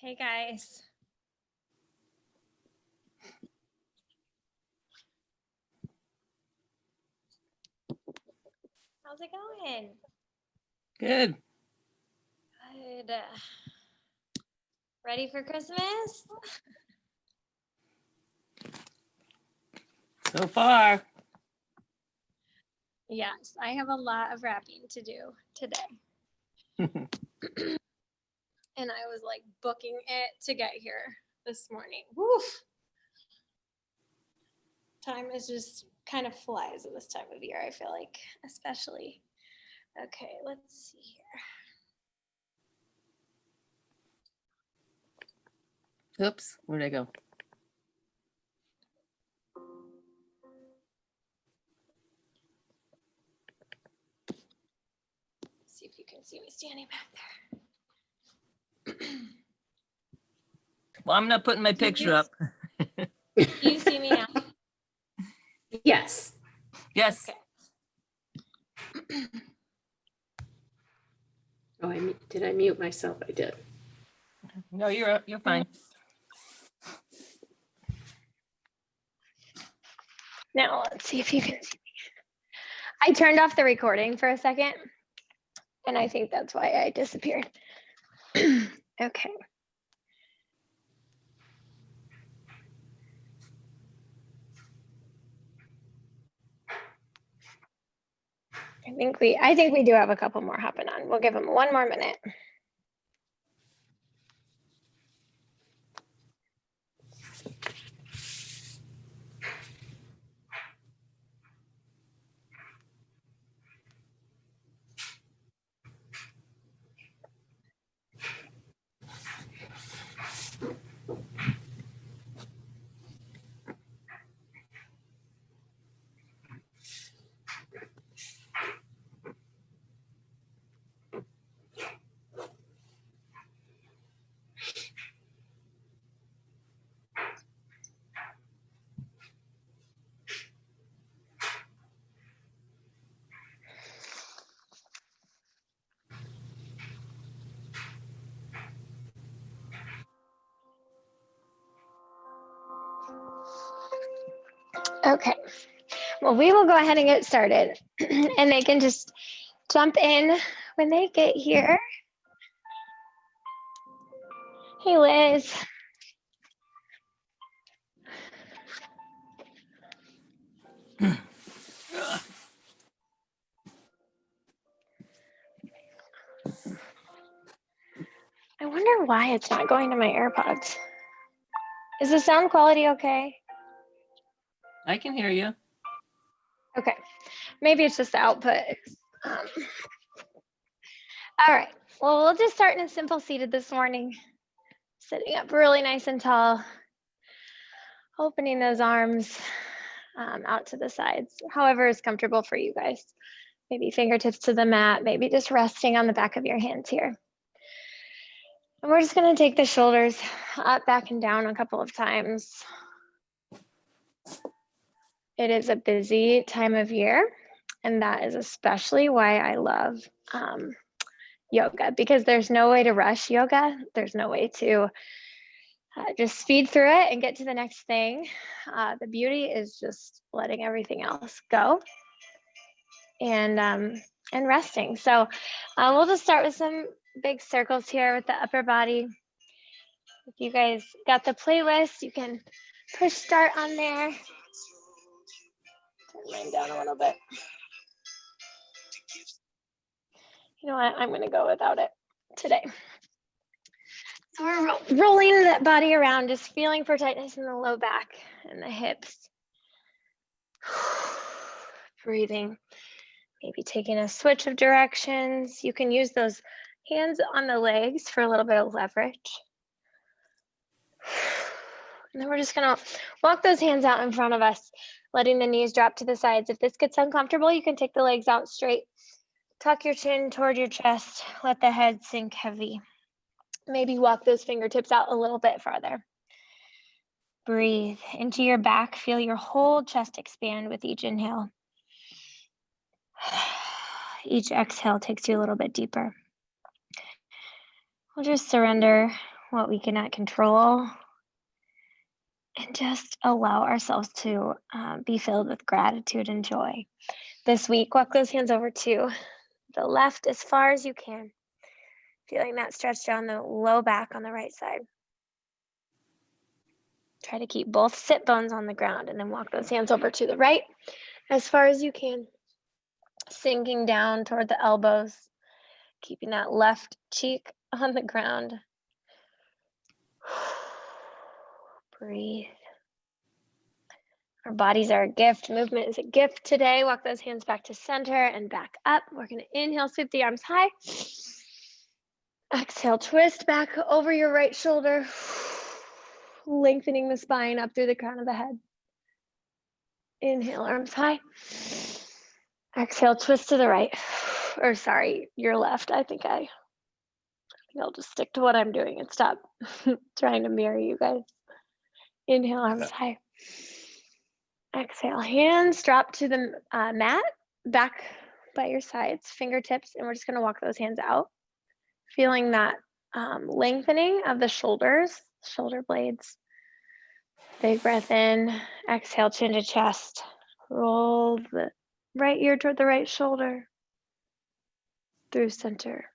Hey guys. How's it going? Good. Good. Ready for Christmas? So far. Yes, I have a lot of wrapping to do today. And I was like booking it to get here this morning. Woof. Time is just kind of flies at this time of year, I feel like, especially. Okay, let's see here. Oops, where'd I go? See if you can see me standing back there. Well, I'm not putting my picture up. Do you see me now? Yes. Yes. Okay. Oh, did I mute myself? I did. No, you're fine. Now let's see if you can see me. I turned off the recording for a second, and I think that's why I disappeared. Okay. I think we do have a couple more hopping on. We'll give them one more minute. Okay, well, we will go ahead and get started, and they can just jump in when they get here. Hey, Liz. I wonder why it's not going to my AirPods. Is the sound quality okay? I can hear you. Okay, maybe it's just the output. All right, well, we'll just start in a simple seated this morning. Sitting up really nice and tall. Opening those arms out to the sides, however is comfortable for you guys. Maybe fingertips to the mat, maybe just resting on the back of your hands here. And we're just gonna take the shoulders up, back, and down a couple of times. It is a busy time of year, and that is especially why I love yoga, because there's no way to rush yoga. There's no way to just speed through it and get to the next thing. The beauty is just letting everything else go and resting. So we'll just start with some big circles here with the upper body. If you guys got the playlist, you can push start on there. Turn mine down a little bit. You know what? I'm going to go without it today. So we're rolling that body around, just feeling for tightness in the low back and the hips. Breathing. Maybe taking a switch of directions. You can use those hands on the legs for a little bit of leverage. And then we're just gonna walk those hands out in front of us, letting the knees drop to the sides. If this gets uncomfortable, you can take the legs out straight. Tuck your chin toward your chest. Let the head sink heavy. Maybe walk those fingertips out a little bit farther. Breathe into your back. Feel your whole chest expand with each inhale. Each exhale takes you a little bit deeper. We'll just surrender what we cannot control, and just allow ourselves to be filled with gratitude and joy. This week, walk those hands over to the left as far as you can, feeling that stretch down the low back on the right side. Try to keep both sit bones on the ground and then walk those hands over to the right as far as you can, sinking down toward the elbows, keeping that left cheek on the ground. Breathe. Our bodies are a gift. Movement is a gift today. Walk those hands back to center and back up. We're going to inhale, sweep the arms high. Exhale, twist back over your right shoulder, lengthening the spine up through the crown of the head. Inhale, arms high. Exhale, twist to the right. Or sorry, your left. I think I'll just stick to what I'm doing and stop trying to mirror you guys. Inhale, arms high. Exhale, hands drop to the mat, back by your sides, fingertips, and we're just going to walk those hands out, feeling that lengthening of the shoulders, shoulder blades. Big breath in, exhale, chin to chest. Roll the right ear toward the right shoulder, through center.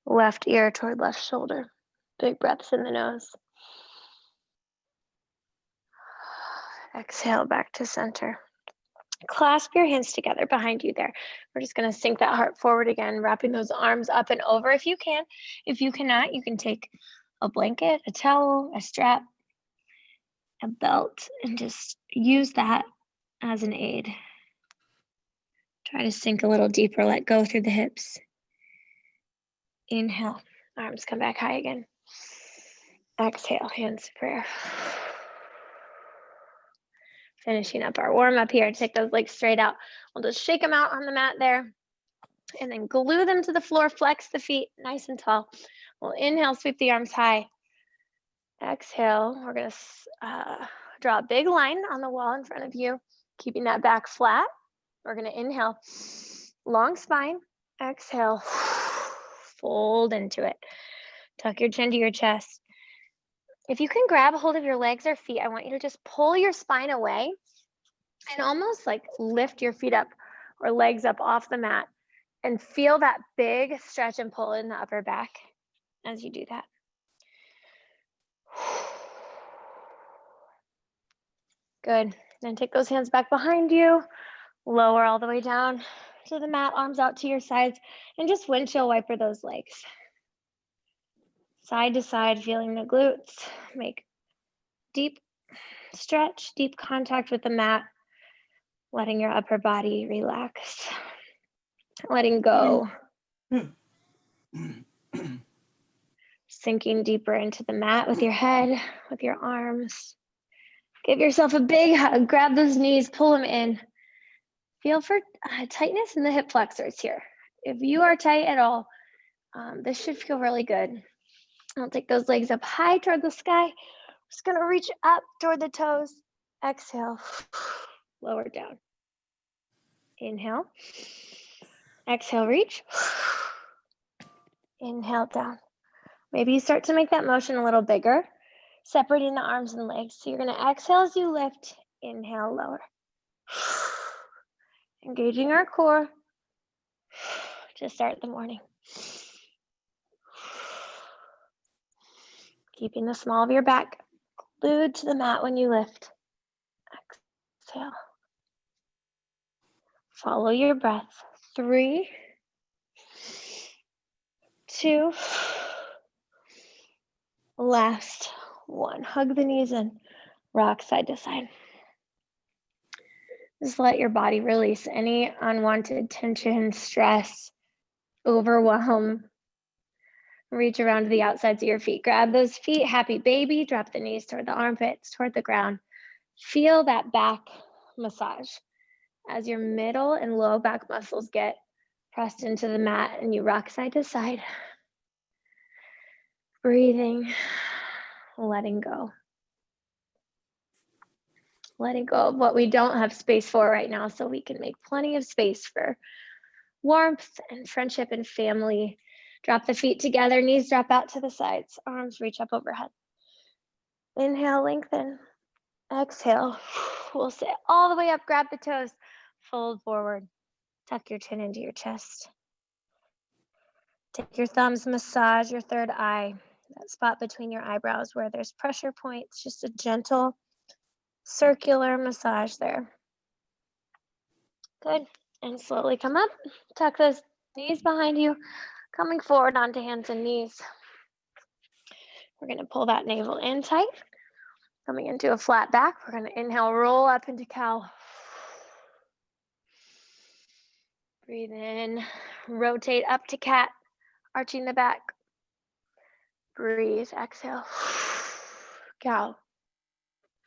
Left ear toward left shoulder. Big breaths in the nose. Exhale, back to center. Clasp your hands together behind you there. We're just going to sink that heart forward again, wrapping those arms up and over if you can. If you cannot, you can take a blanket, a towel, a strap, a belt, and just use that as an aid. Try to sink a little deeper, let go through the hips. Inhale, arms come back high again. Exhale, hands to prayer. Finishing up our warm up here. Take those legs straight out. We'll just shake them out on the mat there and then glue them to the floor. Flex the feet nice and tall. We'll inhale, sweep the arms high. Exhale, we're going to draw a big line on the wall in front of you, keeping that back flat. We're going to inhale, long spine. Exhale, fold into it. Tuck your chin to your chest. If you can grab a hold of your legs or feet, I want you to just pull your spine away and almost like lift your feet up or legs up off the mat and feel that big stretch and pull in the upper back as you do that. Good. Then take those hands back behind you, lower all the way down to the mat, arms out to your sides, and just windshield wiper those legs. Side to side, feeling the glutes. Make deep stretch, deep contact with the mat, letting your upper body relax, letting go. Sinking deeper into the mat with your head, with your arms. Give yourself a big hug, grab those knees, pull them in. Feel for tightness in the hip flexors here. If you are tight at all, this should feel really good. I'll take those legs up high toward the sky. Just gonna reach up toward the toes. Exhale, lower down. Inhale. Exhale, reach. Inhale, down. Maybe you start to make that motion a little bigger, separating the arms and legs. So you're gonna exhale as you lift, inhale, lower. Engaging our core to start the morning. Keeping the small of your back glued to the mat when you lift. Exhale. Follow your breath. 3, 2, last 1. Hug the knees in, rock side to side. Just let your body release any unwanted tension, stress, overwhelm. Reach around to the outsides of your feet. Grab those feet, happy baby. Drop the knees toward the armpits, toward the ground. Feel that back massage as your middle and low back muscles get pressed into the mat and you rock side to side. Breathing, letting go. Letting go of what we don't have space for right now so we can make plenty of space for warmth and friendship and family Drop the feet together, knees drop out to the sides, arms reach up overhead. Inhale, lengthen. Exhale. We'll sit all the way up, grab the toes, fold forward. Tuck your chin into your chest. Take your thumbs, massage your third eye, that spot between your eyebrows where there's pressure points, just a gentle circular massage there. Good. And slowly come up, tuck those knees behind you, coming forward onto hands and knees. We're going to pull that navel in tight, coming into a flat back. We're going to inhale, roll up into cow. Breathe in, rotate up to cat, arching the back. Breathe, exhale, cow.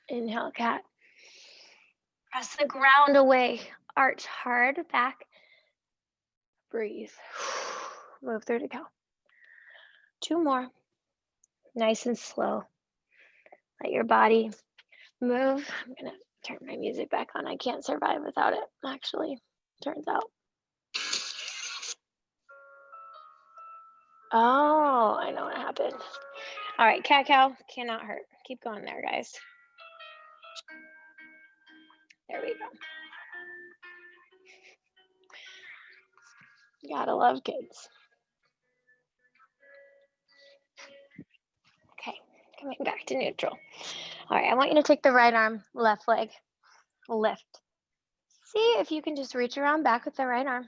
Inhale, cat. Press the ground away, arch hard back. Breathe, move through to cow. 2 more, nice and slow. Let your body move. I'm gonna turn my music back on. I can't survive without it, actually, turns out. Oh, I know what happened. All right, cat cow cannot hurt. Keep going there, guys. There we go. Gotta love kids. Okay, coming back to neutral. All right, I want you to take the right arm, left leg, lift. See if you can just reach around back with the right arm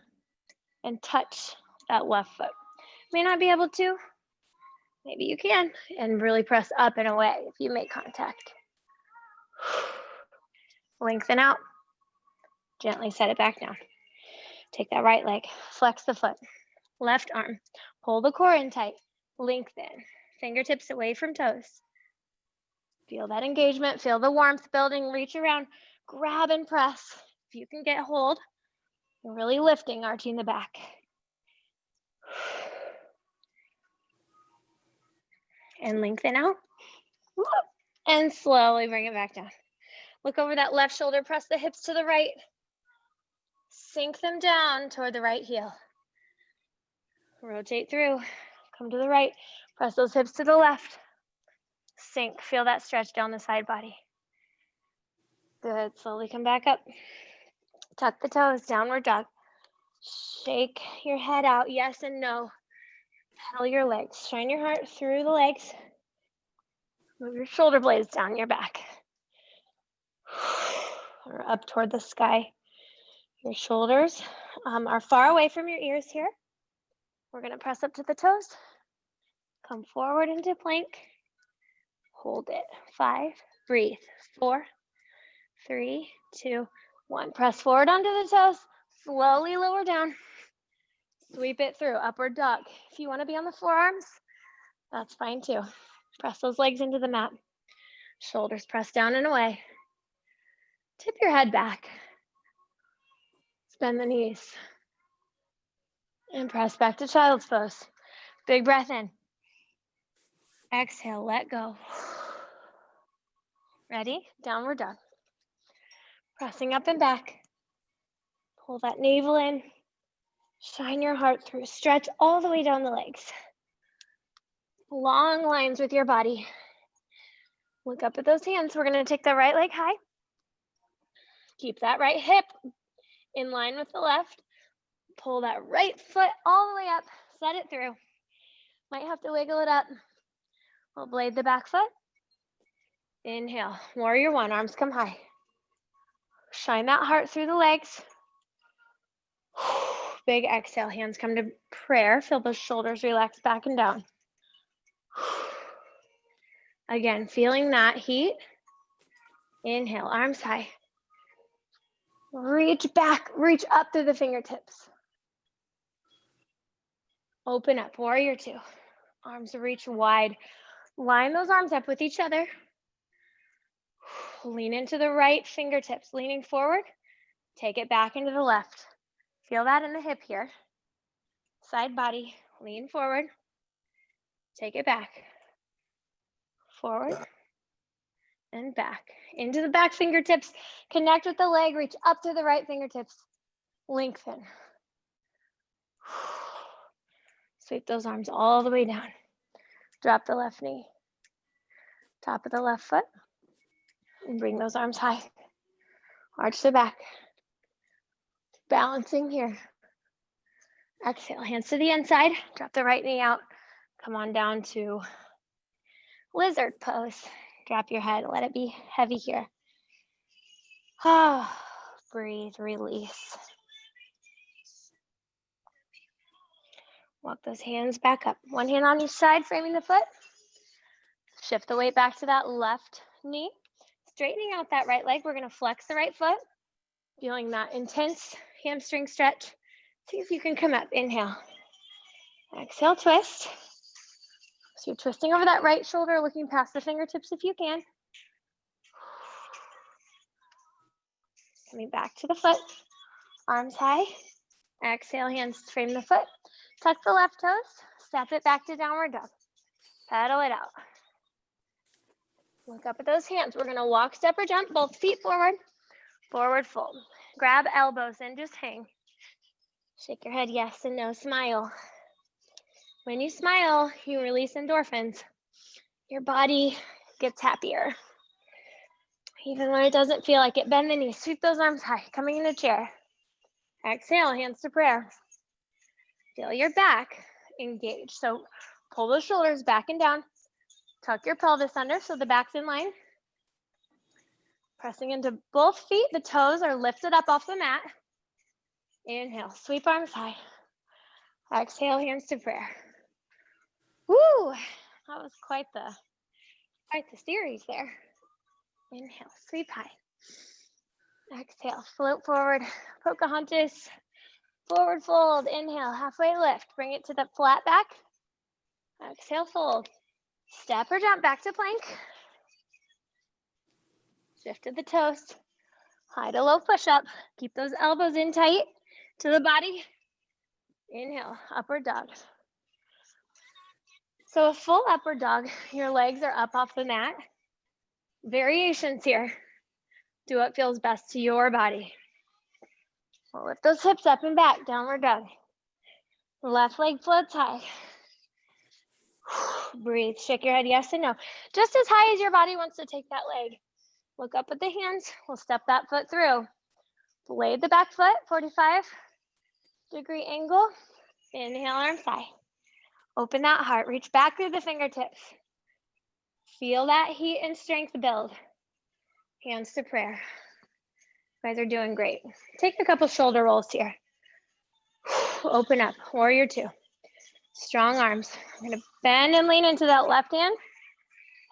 and touch that left foot. May not be able to, maybe you can, and really press up and away if you make contact. Lengthen out, gently set it back down. Take that right leg, flex the foot, left arm, pull the core in tight, lengthen, fingertips away from toes. Feel that engagement, feel the warmth building, reach around, grab and press. If you can get hold, you're really lifting, arching the back. And lengthen out. And slowly bring it back down. Look over that left shoulder, press the hips to the right. Sink them down toward the right heel. Rotate through, come to the right, press those hips to the left. Sink, feel that stretch down the side body. Good, slowly come back up. Tuck the toes, downward dog. Shake your head out, yes and no. Pedal your legs, shine your heart through the legs. Move your shoulder blades down your back. Or up toward the sky. Your shoulders are far away from your ears here. We're gonna press up to the toes. Come forward into plank. Hold it. 5, breathe. 4, 3, 2, 1. Press forward onto the toes. Slowly lower down. Sweep it through, upward dog. If you wanna be on the forearms, that's fine too. Press those legs into the mat. Shoulders press down and away. Tip your head back. Bend the knees. And press back to child's pose. Big breath in. Exhale, let go. Ready? Downward dog. Pressing up and back. Pull that navel in. Shine your heart through. Stretch all the way down the legs. Long lines with your body. Look up at those hands. We're going to take the right leg high. Keep that right hip in line with the left. Pull that right foot all the way up. Set it through. Might have to wiggle it up. We'll blade the back foot. Inhale. Warrior one. Arms come high. Shine that heart through the legs. Big exhale. Hands come to prayer. Feel those shoulders relax back and down. Again, feeling that heat. Inhale. Arms high. Reach back. Reach up through the fingertips. Open up. Warrior two. Arms reach wide. Line those arms up with each other. Lean into the right fingertips. Leaning forward. Take it back into the left. Feel that in the hip here. Side body. Lean forward. Take it back. Forward. And back. Into the back fingertips. Connect with the leg. Reach up to the right fingertips. Lengthen. Sweep those arms all the way down. Drop the left knee. Top of the left foot. And bring those arms high. Arch the back. Balancing here. Exhale, hands to the inside. Drop the right knee out. Come on down to lizard pose. Drop your head, let it be heavy here. Breathe, release. Walk those hands back up. One hand on each side, framing the foot. Shift the weight back to that left knee. Straightening out that right leg, we're gonna flex the right foot. Feeling that intense hamstring stretch. See if you can come up, inhale. Exhale, twist. So you're twisting over that right shoulder, looking past the fingertips if you can. Coming back to the foot, arms high. Exhale, hands frame the foot. Tuck the left toes, step it back to downward dog. Pedal it out. Look up at those hands. We're gonna walk, step, or jump, both feet forward, forward fold. Grab elbows and just hang. Shake your head yes and no, smile. When you smile, you release endorphins. Your body gets happier. Even when it doesn't feel like it, bend the knees, sweep those arms high, coming into chair. Exhale, hands to prayer. Feel your back engage. So pull those shoulders back and down. Tuck your pelvis under so the back's in line. Pressing into both feet, the toes are lifted up off the mat. Inhale, sweep arms high. Exhale, hands to prayer. Woo, that was quite the series there. Inhale, sweep high. Exhale, float forward, Pocahontas, forward fold. Inhale, halfway lift, bring it to the flat back. Exhale, fold. Step or jump back to plank. Shift to the toes. High to low push up. Keep those elbows in tight to the body. Inhale, upward dog. So a full upward dog, your legs are up off the mat. Variations here. Do what feels best to your body. We'll lift those hips up and back, downward dog. Left leg floats high. Breathe, shake your head yes and no. Just as high as your body wants to take that leg. Look up at the hands, we'll step that foot through. Blade the back foot, 45-degree angle. Inhale, arms high. Open that heart, reach back through the fingertips. Feel that heat and strength build. Hands to prayer. You guys are doing great. Take a couple shoulder rolls here. Open up, warrior two. Strong arms. I'm gonna bend and lean into that left hand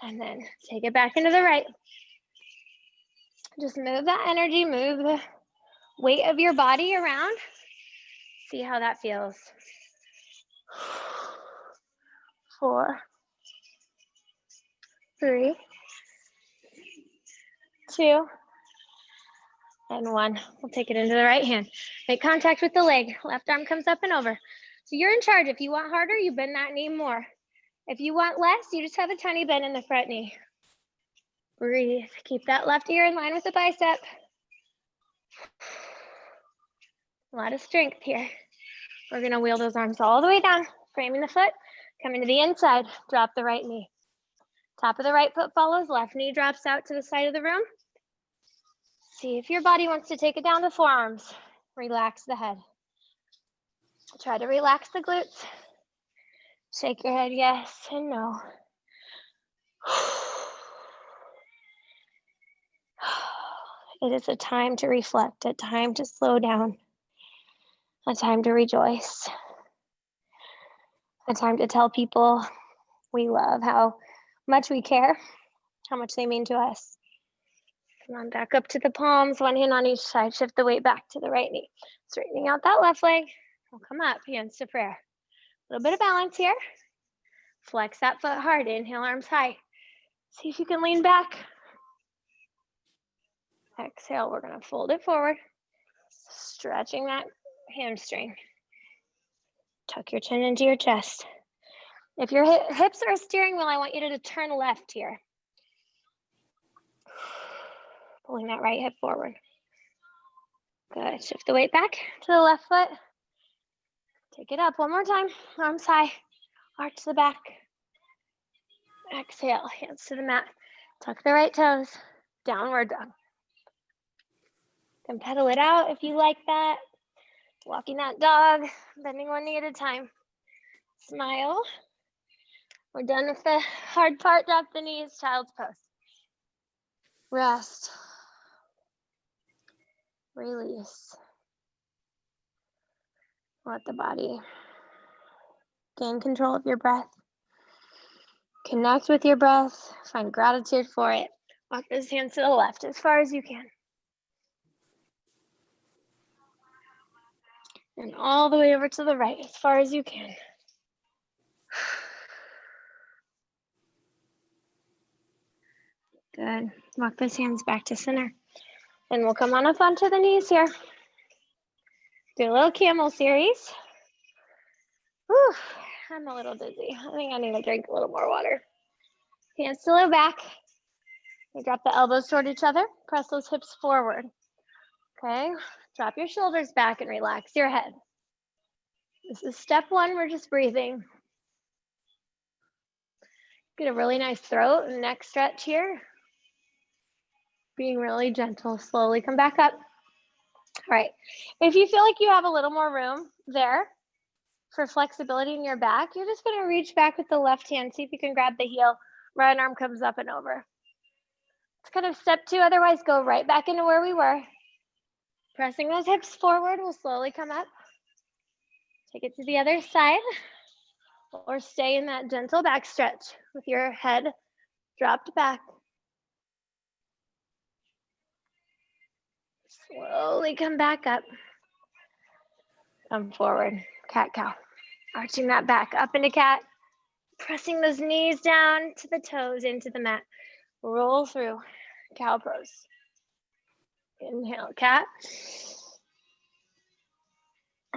and then take it back into the right. Just move that energy, move the weight of your body around. See how that feels. 4, 3, 2, and 1. We'll take it into the right hand. Make contact with the leg. Left arm comes up and over. So you're in charge. If you want harder, you bend that knee more. If you want less, you just have a tiny bend in the front knee. Breathe. Keep that left ear in line with the bicep. A lot of strength here. We're gonna wheel those arms all the way down, framing the foot, coming to the inside, drop the right knee. Top of the right foot follows, left knee drops out to the side of the room. See if your body wants to take it down to forearms. Relax the head. Try to relax the glutes. Shake your head yes and no. It is a time to reflect, a time to slow down, a time to rejoice, a time to tell people we love, how much we care, how much they mean to us. Come on, back up to the palms, one hand on each side, shift the weight back to the right knee. Straightening out that left leg, we'll come up, hands to prayer. A little bit of balance here. Flex that foot hard, inhale, arms high. See if you can lean back. Exhale, we're gonna fold it forward, stretching that hamstring. Tuck your chin into your chest. If your hips are a steering wheel, I want you to turn left here. Pulling that right hip forward. Good, shift the weight back to the left foot. Take it up one more time. Arms high, arch the back. Exhale, hands to the mat. Tuck the right toes, downward dog. Can pedal it out if you like that. Walking that dog, bending one knee at a time. Smile. We're done with the hard part. Drop the knees, child's pose. Rest. Release. Let the body gain control of your breath. Connect with your breath. Find gratitude for it. Walk those hands to the left as far as you can. And all the way over to the right as far as you can. Good. Walk those hands back to center. And we'll come on up onto the knees here. Do a little camel series. Whew, I'm a little dizzy. I think I need to drink a little more water. Hands to low back. We drop the elbows toward each other. Press those hips forward. Okay. Drop your shoulders back and relax your head. This is step one. We're just breathing. Get a really nice throat and neck stretch here. Being really gentle. Slowly come back up. All right. If you feel like you have a little more room there for flexibility in your back, you're just going to reach back with the left hand. See if you can grab the heel. Right arm comes up and over. It's kind of step two. Otherwise, go right back into where we were. Pressing those hips forward, we'll slowly come up. Take it to the other side. Or stay in that gentle back stretch with your head dropped back. Slowly come back up. Come forward, cat-cow. Arching that back up into cat. Pressing those knees down to the toes into the mat. Roll through, cow pose. Inhale, cat.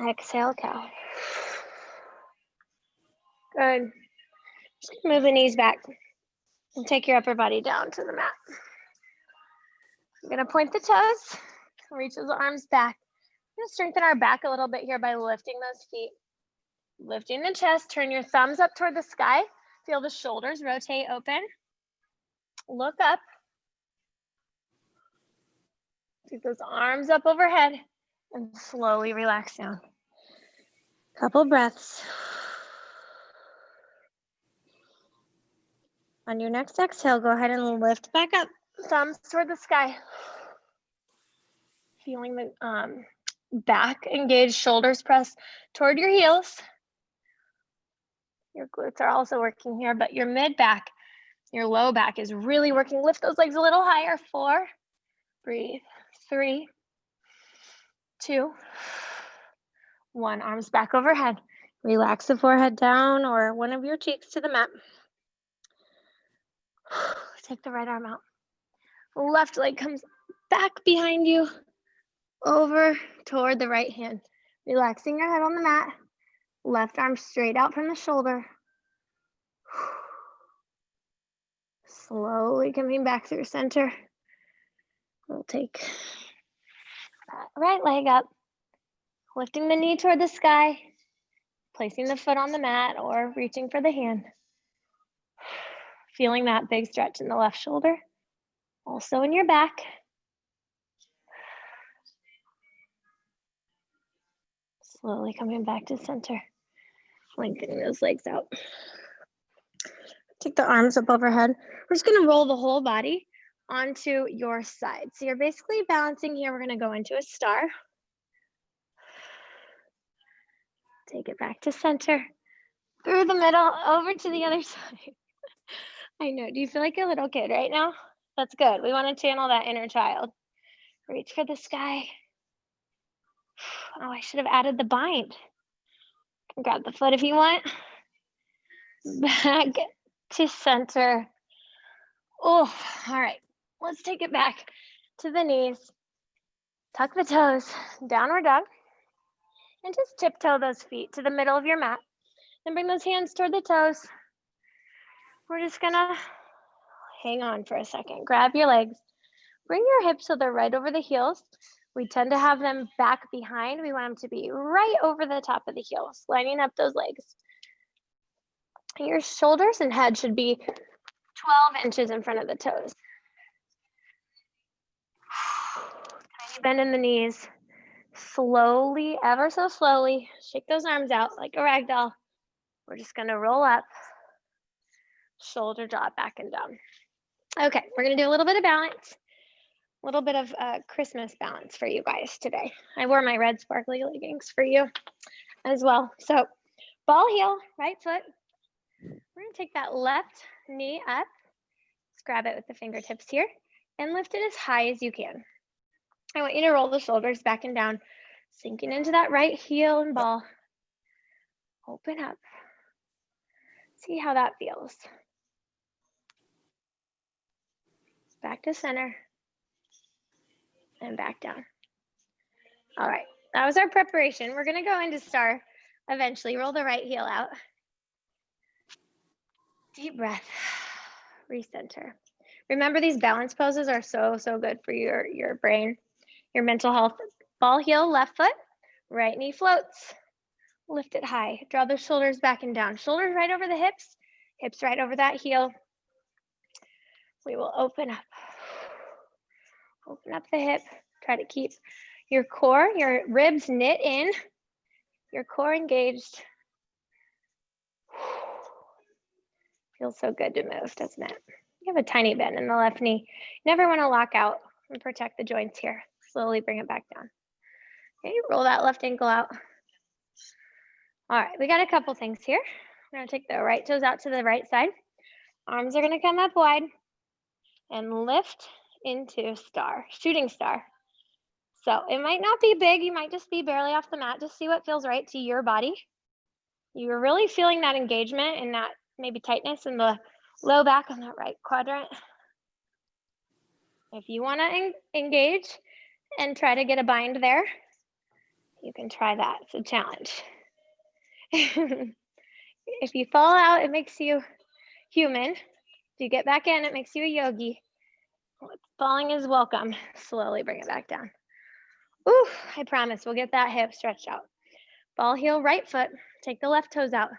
Exhale, cow. Good. Just move the knees back and take your upper body down to the mat. I'm gonna point the toes, reach those arms back. I'm gonna strengthen our back a little bit here by lifting those feet. Lifting the chest, turn your thumbs up toward the sky. Feel the shoulders rotate open. Look up. Keep those arms up overhead and slowly relax down. Couple breaths. On your next exhale, go ahead and lift back up. Thumbs toward the sky. Feeling the back engaged, shoulders press toward your heels. Your glutes are also working here, but your mid back, your low back is really working. Lift those legs a little higher. 4, breathe. 3, 2, 1. Arms back overhead. Relax the forehead down or one of your cheeks to the mat. Take the right arm out. Left leg comes back behind you, over toward the right hand. Relaxing your head on the mat. Left arm straight out from the shoulder. Slowly coming back through center. We'll take that right leg up, lifting the knee toward the sky, placing the foot on the mat or reaching for the hand. Feeling that big stretch in the left shoulder, also in your back. Slowly coming back to center, lengthening those legs out. Take the arms up overhead. We're just gonna roll the whole body onto your side. So you're basically balancing here. We're gonna go into a star. Take it back to center, through the middle, over to the other side. I know, do you feel like a little kid right now? That's good. We wanna channel that inner child. Reach for the sky. Oh, I should have added the bind. Grab the foot if you want. Back to center. Oh, all right. Let's take it back to the knees. Tuck the toes, downward dog. And just tiptoe those feet to the middle of your mat. Then bring those hands toward the toes. We're just gonna hang on for a second. Grab your legs. Bring your hips so they're right over the heels. We tend to have them back behind. We want them to be right over the top of the heels, lining up those legs. And your shoulders and head should be 12 inches in front of the toes. Tiny bend in the knees. Slowly, ever so slowly, shake those arms out like a rag doll. We're just gonna roll up, shoulder drop back and down. Okay, we're gonna do a little bit of balance, a little bit of Christmas balance for you guys today. I wore my red sparkly leggings for you as well. So ball heel, right foot. We're gonna take that left knee up, let's grab it with the fingertips here, and lift it as high as you can. I want you to roll the shoulders back and down, sinking into that right heel and ball. Open up. See how that feels. Back to center and back down. All right, that was our preparation. We're gonna go into star eventually. Roll the right heel out. Deep breath, recenter. Remember, these balance poses are so good for your brain, your mental health. Ball heel, left foot, right knee floats. Lift it high. Draw the shoulders back and down. Shoulders right over the hips, hips right over that heel. We will open up. Open up the hip. Try to keep your core, your ribs knit in, your core engaged. Feels so good to move, doesn't it? You have a tiny bend in the left knee. Never want to lock out and protect the joints here. Slowly bring it back down. Okay, roll that left ankle out. All right, we got a couple things here. We're gonna take the right toes out to the right side. Arms are gonna come up wide and lift into star, shooting star. So it might not be big, you might just be barely off the mat. Just see what feels right to your body. You're really feeling that engagement and that maybe tightness in the low back on that right quadrant. If you want to engage and try to get a bind there, you can try that. It's a challenge. If you fall out, it makes you human. If you get back in, it makes you a yogi. Falling is welcome. Slowly bring it back down. Ooh, I promise we'll get that hip stretched out. Ball heel, right foot. Take the left toes out.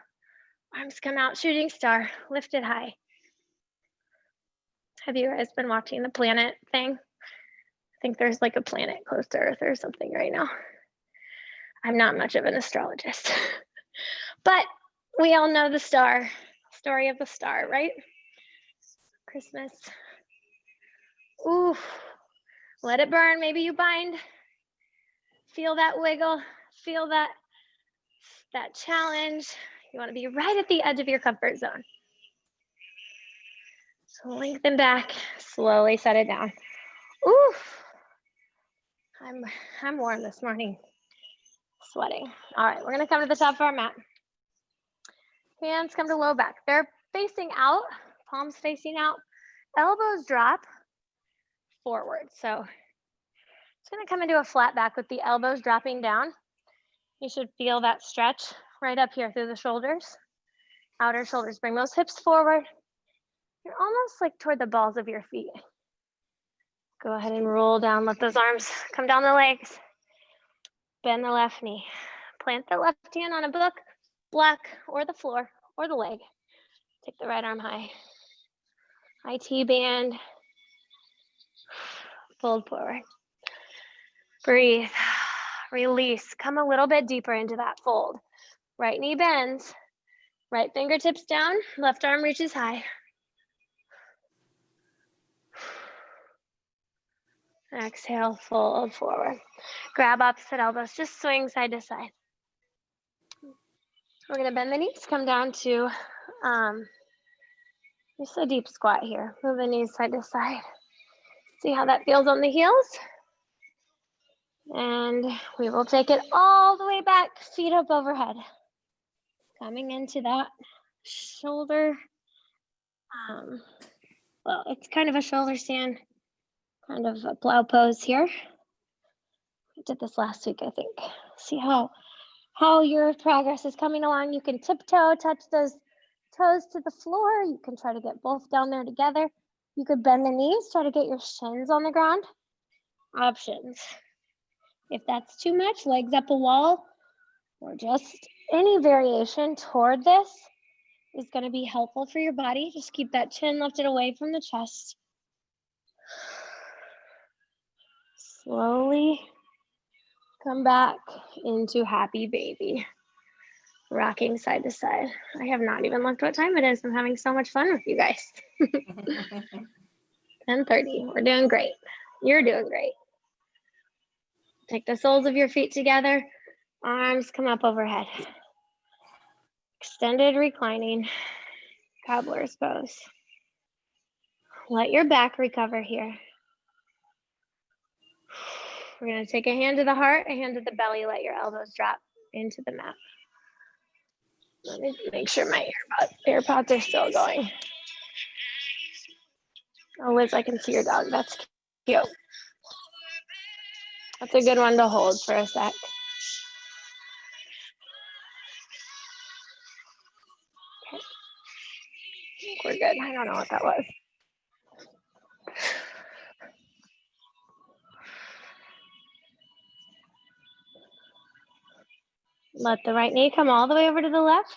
Arms come out, shooting star. Lift it high. Have you guys been watching the planet thing? I think there's like a planet close to Earth or something right now. I'm not much of an astrologist, but we all know the star, story of the star, right? Christmas. Ooh, let it burn. Maybe you bind. Feel that wiggle. Feel that challenge. You want to be right at the edge of your comfort zone. So lengthen back. Slowly set it down. Ooh, I'm warm this morning. Sweating. All right, we're gonna come to the top of our mat. Hands come to low back. They're facing out, palms facing out, elbows drop forward. So it's gonna come into a flat back with the elbows dropping down. You should feel that stretch right up here through the shoulders, outer shoulders. Bring those hips forward. You're almost like toward the balls of your feet. Go ahead and roll down, let those arms come down the legs. Bend the left knee. Plant the left hand on a book, block, or the floor, or the leg. Take the right arm high. IT band. Fold forward. Breathe. Release. Come a little bit deeper into that fold. Right knee bends. Right fingertips down. Left arm reaches high. Exhale, fold forward. Grab opposite elbows. Just swing side to side. We're going to bend the knees. Come down to just a deep squat here. Move the knees side to side. See how that feels on the heels. And we will take it all the way back, feet up overhead. Coming into that shoulder. Well, it's kind of a shoulder stand, kind of a plow pose here. I did this last week, I think. See how your progress is coming along. You can tiptoe, touch those toes to the floor. You can try to get both down there together. You could bend the knees, try to get your shins on the ground. Options. If that's too much, legs up a wall, or just any variation toward this is going to be helpful for your body. Just keep that chin lifted away from the chest. Slowly come back into happy baby. Rocking side to side. I have not even looked what time it is. I'm having so much fun with you guys. 10:30. We're doing great. You're doing great. Take the soles of your feet together. Arms come up overhead. Extended reclining. Cobbler's pose. Let your back recover here. We're going to take a hand to the heart, a hand to the belly. Let your elbows drop into the mat. Let me make sure my AirPods are still going. Oh, Liz, I can see your dog. That's cute. That's a good one to hold for a sec. Okay. I think we're good. I don't know what that was. Let the right knee come all the way over to the left.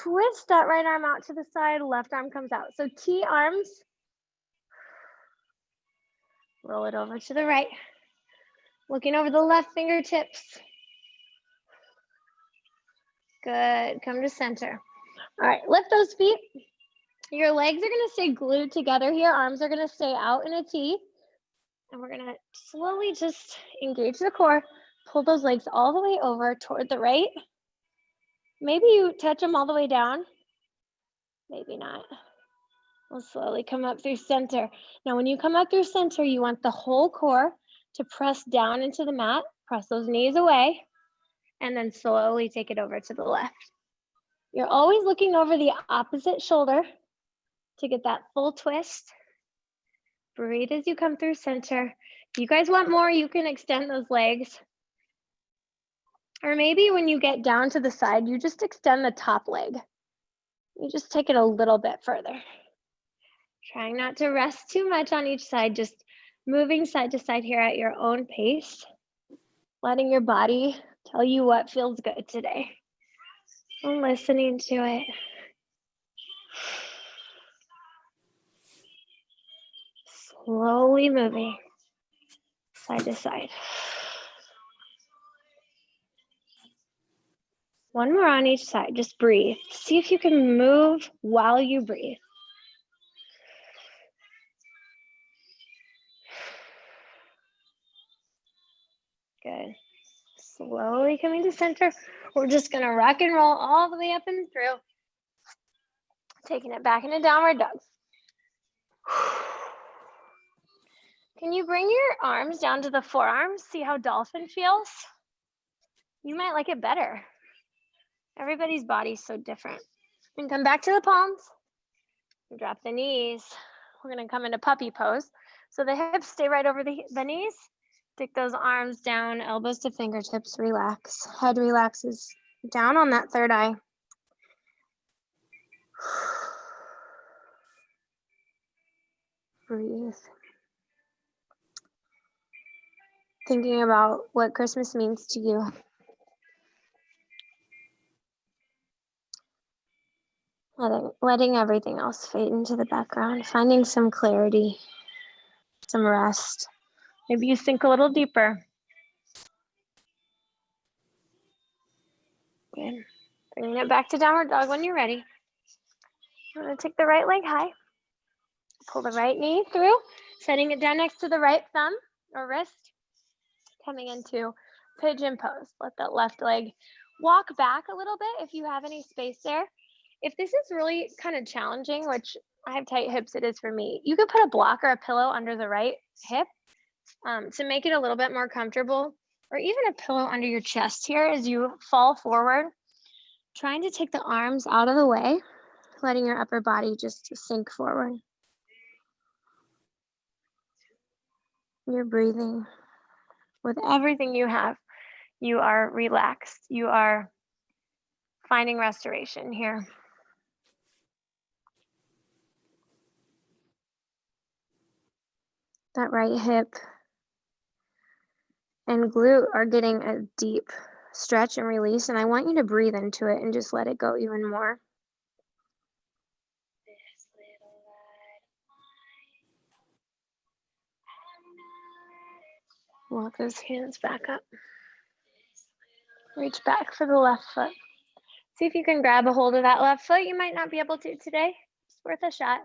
Twist that right arm out to the side, left arm comes out. So T arms. Roll it over to the right. Looking over the left fingertips. Good, come to center. All right, lift those feet. Your legs are gonna stay glued together here. Arms are gonna stay out in a T. And we're gonna slowly just engage the core. Pull those legs all the way over toward the right. Maybe you touch them all the way down. Maybe not. We'll slowly come up through center. Now, when you come up through center, you want the whole core to press down into the mat, press those knees away, and then slowly take it over to the left. You're always looking over the opposite shoulder to get that full twist. Breathe as you come through center. If you guys want more, you can extend those legs. Or maybe when you get down to the side, you just extend the top leg. You just take it a little bit further. Trying not to rest too much on each side, just moving side to side here at your own pace. Letting your body tell you what feels good today. And listening to it. Slowly moving side to side. One more on each side, just breathe. See if you can move while you breathe. Good. Slowly coming to center. We're just gonna rock and roll all the way up and through. Taking it back into downward dog. Can you bring your arms down to the forearms? See how dolphin feels? You might like it better. Everybody's body's so different. And come back to the palms. Drop the knees. We're gonna come into puppy pose. So the hips stay right over the knees. Take those arms down, elbows to fingertips, relax. Head relaxes down on that third eye. Breathe. Thinking about what Christmas means to you. Letting everything else fade into the background, finding some clarity, some rest. Maybe you sink a little deeper. Good. Bringing it back to downward dog when you're ready. I'm gonna take the right leg high. Pull the right knee through, setting it down next to the right thumb or wrist. Coming into pigeon pose. Let that left leg walk back a little bit if you have any space there. If this is really kind of challenging, which I have tight hips, it is for me, you could put a block or a pillow under the right hip to make it a little bit more comfortable, or even a pillow under your chest here as you fall forward, trying to take the arms out of the way, letting your upper body just sink forward. You're breathing. With everything you have, you are relaxed. You are finding restoration here. That right hip and glute are getting a deep stretch and release, and I want you to breathe into it and just let it go even more. Walk those hands back up. Reach back for the left foot. See if you can grab a hold of that left foot. You might not be able to today. It's worth a shot.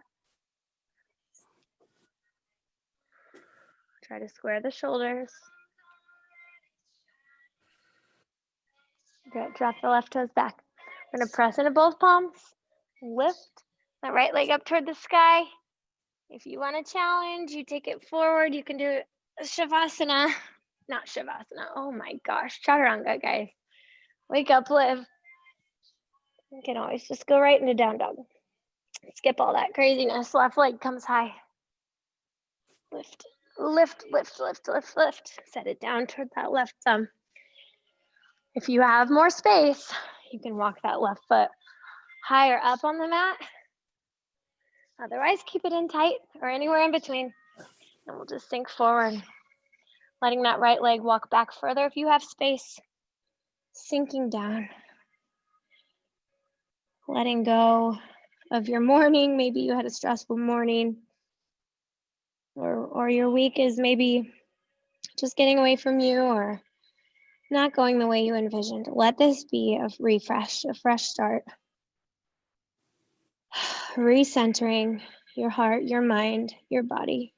Try to square the shoulders. Good. Drop the left toes back. We're going to press into both palms. Lift that right leg up toward the sky. If you want to challenge, you take it forward. You can do Shavasana. Not Shavasana. Oh my gosh. Chaturanga, guys. Wake up, live. You can always just go right into down dog. Skip all that craziness. Left leg comes high. Lift, lift, lift, lift, lift, lift. Set it down toward that left thumb. If you have more space, you can walk that left foot higher up on the mat. Otherwise, keep it in tight or anywhere in between. And we'll just sink forward. Letting that right leg walk back further if you have space. Sinking down. Letting go of your morning. Maybe you had a stressful morning. Or your week is maybe just getting away from you or not going the way you envisioned. Let this be a refresh, a fresh start. Recentering your heart, your mind, your body.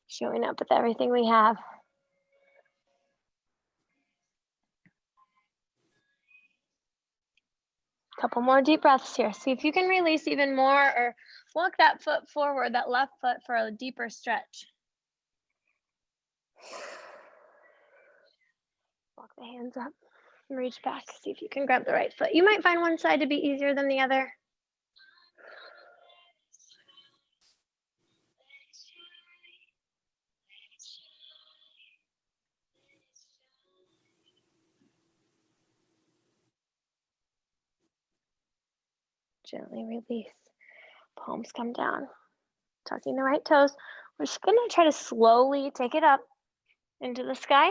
Showing up with everything we have. Couple more deep breaths here. See if you can release even more or walk that foot forward, that left foot for a deeper stretch. Walk the hands up and reach back. See if you can grab the right foot. You might find one side to be easier than the other. Gently release. Palms come down. Tucking the right toes. We're just gonna try to slowly take it up into the sky.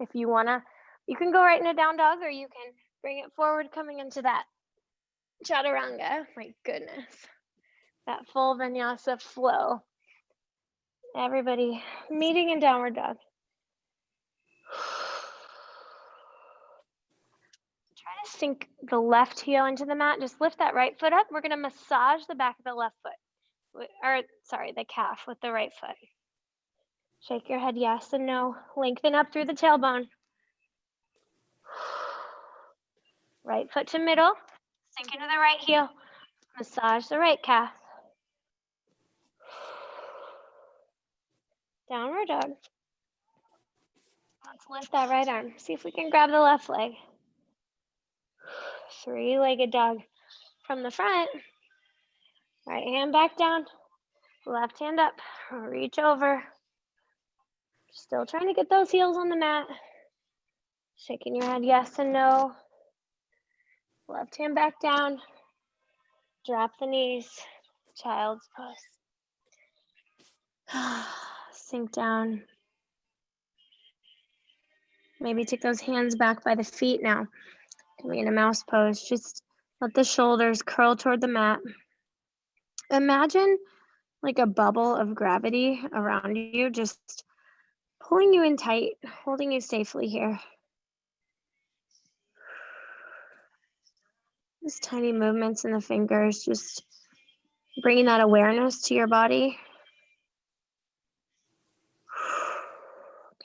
If you wanna, you can go right into down dog or you can bring it forward coming into that chaturanga. My goodness. That full vinyasa flow. Everybody meeting in downward dog. Try to sink the left heel into the mat. Just lift that right foot up. We're gonna massage the back of the left foot. Or sorry, the calf with the right foot. Shake your head yes and no. Lengthen up through the tailbone. Right foot to middle. Sink into the right heel. Massage the right calf. Downward dog. Let's lift that right arm. See if we can grab the left leg. Three-legged dog from the front. Right hand back down. Left hand up. Reach over. Still trying to get those heels on the mat. Shaking your head yes and no. Left hand back down. Drop the knees. Child's pose. Sink down. Maybe take those hands back by the feet now. Coming in a mouse pose. Just let the shoulders curl toward the mat. Imagine like a bubble of gravity around you, just pulling you in tight, holding you safely here. Just tiny movements in the fingers, just bringing that awareness to your body.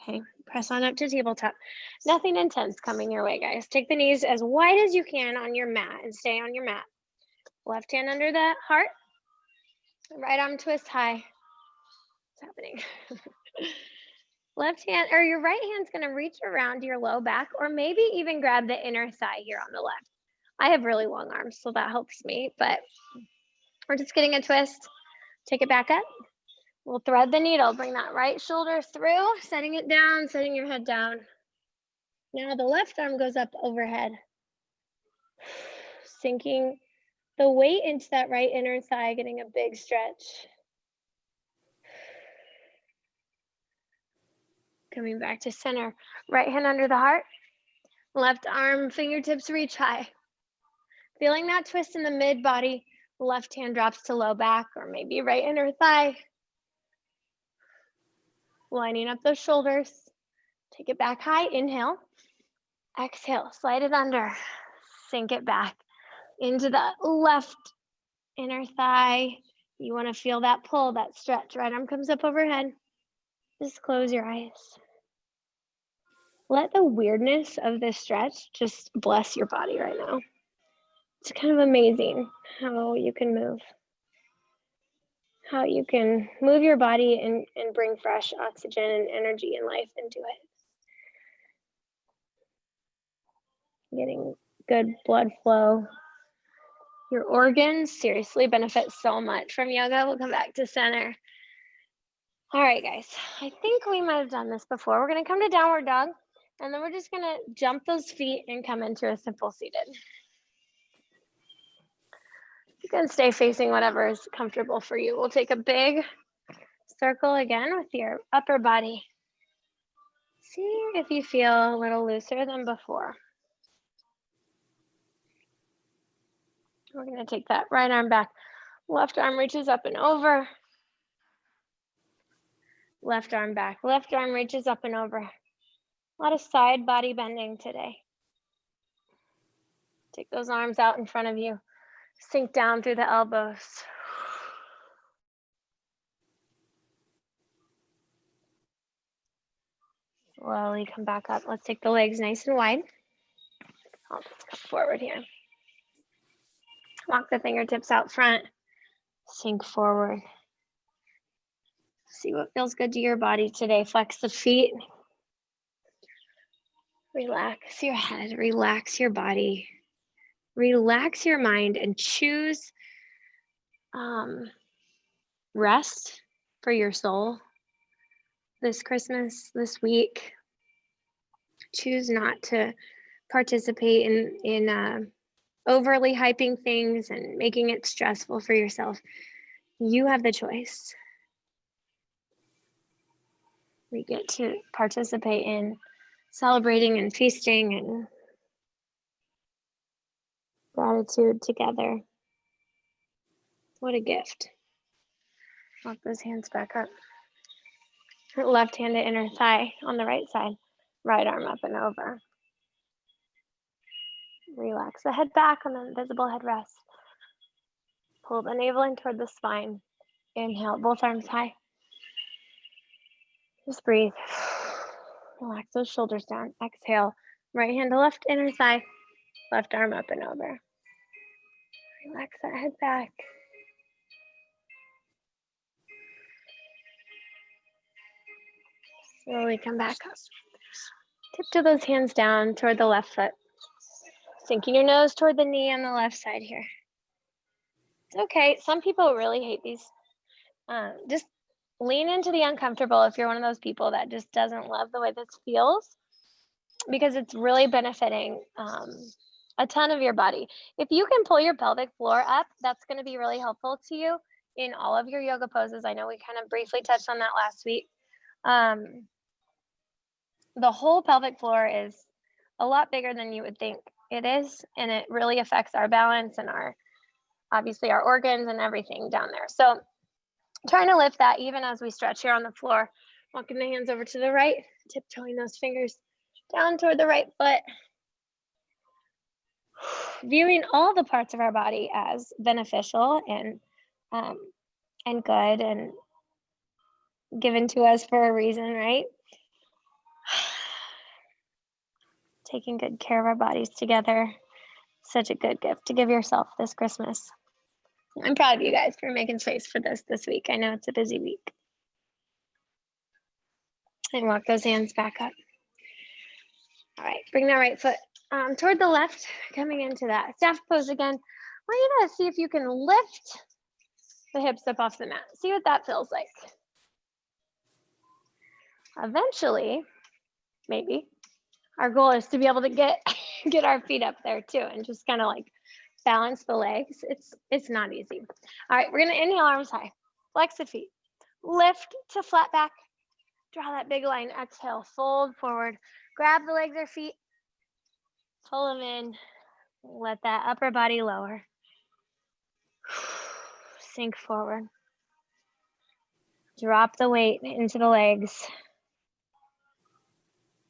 Okay, press on up to tabletop. Nothing intense coming your way, guys. Take the knees as wide as you can on your mat and stay on your mat. Left hand under the heart. Right arm twist high. What's happening? Left hand, or your right hand's gonna reach around your low back, or maybe even grab the inner thigh here on the left. I have really long arms, so that helps me, but we're just getting a twist. Take it back up. We'll thread the needle, bring that right shoulder through, setting it down, setting your head down. Now the left arm goes up overhead. Sinking the weight into that right inner thigh, getting a big stretch. Coming back to center. Right hand under the heart. Left arm, fingertips reach high. Feeling that twist in the mid body. Left hand drops to low back or maybe right inner thigh. Lining up those shoulders. Take it back high. Inhale. Exhale. Slide it under. Sink it back into the left inner thigh. You want to feel that pull, that stretch. Right arm comes up overhead. Just close your eyes. Let the weirdness of this stretch just bless your body right now. It's kind of amazing how you can move. How you can move your body and bring fresh oxygen and energy and life into it. Getting good blood flow. Your organs seriously benefit so much from yoga. We'll come back to center. All right, guys, I think we might have done this before. We're gonna come to downward dog, and then we're just gonna jump those feet and come into a simple seated. You can stay facing whatever is comfortable for you. We'll take a big circle again with your upper body. See if you feel a little looser than before. We're gonna take that right arm back. Left arm reaches up and over. Left arm back. Left arm reaches up and over. A lot of side body bending today. Take those arms out in front of you. Sink down through the elbows. Slowly come back up. Let's take the legs nice and wide. I'll just come forward here. Walk the fingertips out front. Sink forward. See what feels good to your body today. Flex the feet. Relax your head. Relax your body. Relax your mind and choose rest for your soul this Christmas, this week. Choose not to participate in overly hyping things and making it stressful for yourself. You have the choice. We get to participate in celebrating and feasting and gratitude together. What a gift. Walk those hands back up. Left hand to inner thigh on the right side. Right arm up and over. Relax the head back on the invisible head rest. Pull the navel in toward the spine. Inhale, both arms high. Just breathe. Relax those shoulders down. Exhale. Right hand to left inner thigh. Left arm up and over. Relax that head back. Slowly come back up. Tiptoe those hands down toward the left foot. Sinking your nose toward the knee on the left side here. It's okay. Some people really hate these. Just lean into the uncomfortable if you're one of those people that just doesn't love the way this feels, because it's really benefiting a ton of your body. If you can pull your pelvic floor up, that's going to be really helpful to you in all of your yoga poses. I know we kind of briefly touched on that last week. The whole pelvic floor is a lot bigger than you would think it is, and it really affects our balance and obviously our organs and everything down there. So trying to lift that even as we stretch here on the floor, walking the hands over to the right, tiptoeing those fingers down toward the right foot. Viewing all the parts of our body as beneficial and good and given to us for a reason, right? Taking good care of our bodies together. Such a good gift to give yourself this Christmas. I'm proud of you guys for making space for this week. I know it's a busy week. And walk those hands back up. All right, bring that right foot toward the left, coming into that staff pose again. I want you to see if you can lift the hips up off the mat. See what that feels like. Eventually, maybe, our goal is to be able to get our feet up there too and just kind of like balance the legs. It's not easy. All right, we're gonna inhale, arms high, flex the feet, lift to flat back, Draw that big line. Exhale, fold forward. Grab the legs or feet. Pull them in. Let that upper body lower. Sink forward. Drop the weight into the legs.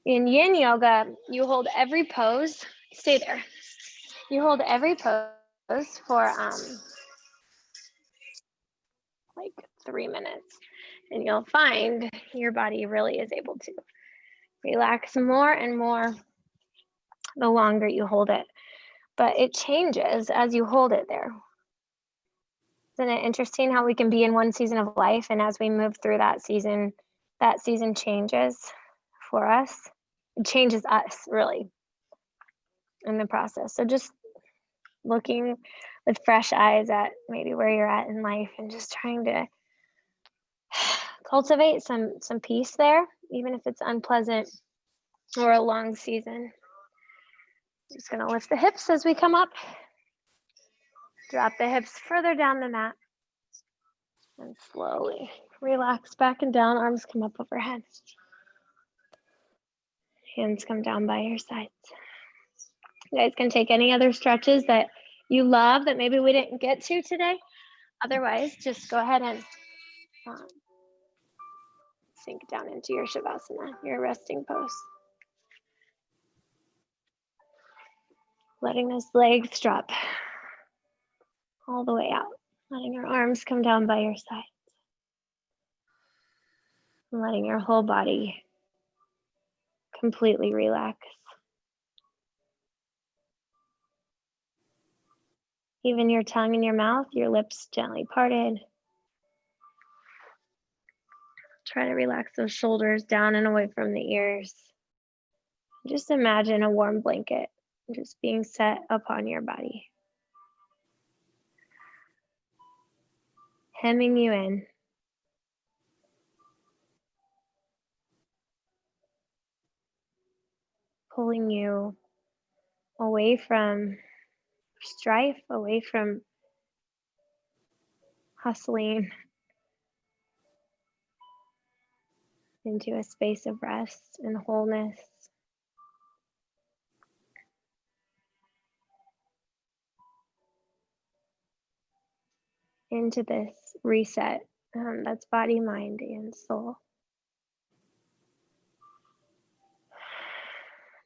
In yin yoga, you hold every pose. Stay there. You hold every pose for like 3 minutes, and you'll find your body really is able to relax more and more the longer you hold it. But it changes as you hold it there. Isn't it interesting how we can be in one season of life, and as we move through that season changes for us. It changes us really in the process. So just looking with fresh eyes at maybe where you're at in life and just trying to cultivate some peace there, even if it's unpleasant or a long season. Just gonna lift the hips as we come up. Drop the hips further down the mat. And slowly relax back and down. Arms come up overhead. Hands come down by your sides. You guys can take any other stretches that you love that maybe we didn't get to today. Otherwise, just go ahead and sink down into your Shavasana, your resting pose. Letting those legs drop all the way out. Letting your arms come down by your sides. And letting your whole body completely relax. Even your tongue in your mouth, your lips gently parted. Try to relax those shoulders down and away from the ears. Just imagine a warm blanket just being set upon your body. Hemming you in. Pulling you away from strife, away from hustling, into a space of rest and wholeness. Into this reset that's body, mind, and soul.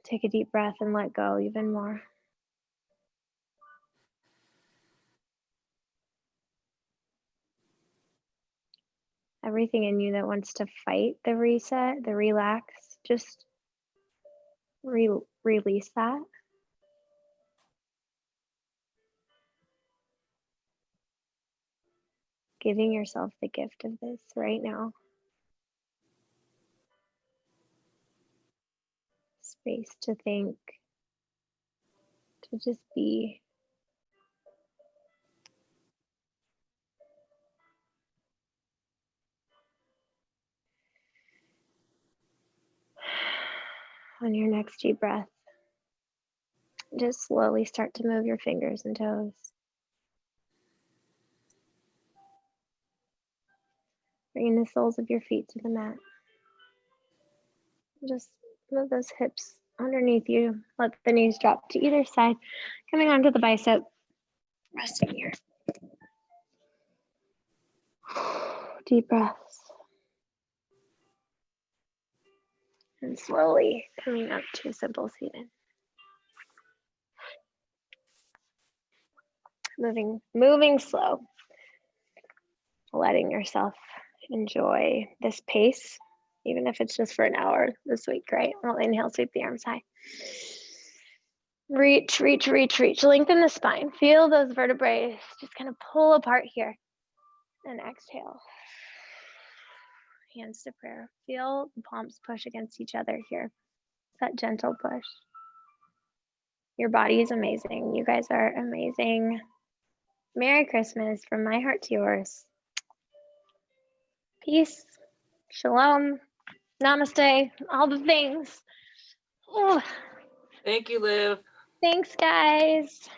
Take a deep breath and let go even more. Everything in you that wants to fight the reset, the relax, just release that. Giving yourself the gift of this right now. Space to think, to just be. On your next deep breath, just slowly start to move your fingers and toes. Bringing the soles of your feet to the mat. Just move those hips underneath you. Let the knees drop to either side. Coming onto the bicep. Resting here. Deep breaths. And slowly coming up to simple seated. Moving slow. Letting yourself enjoy this pace, even if it's just for an hour this week, right? Well, inhale, sweep the arms high. Reach, reach, reach, reach. Lengthen the spine. Feel those vertebrae just kind of pull apart here. And exhale. Hands to prayer. Feel the palms push against each other here. That gentle push. Your body is amazing. You guys are amazing. Merry Christmas from my heart to yours. Peace, shalom, namaste, all the things. Ooh. Thank you, Liv. Thanks, guys.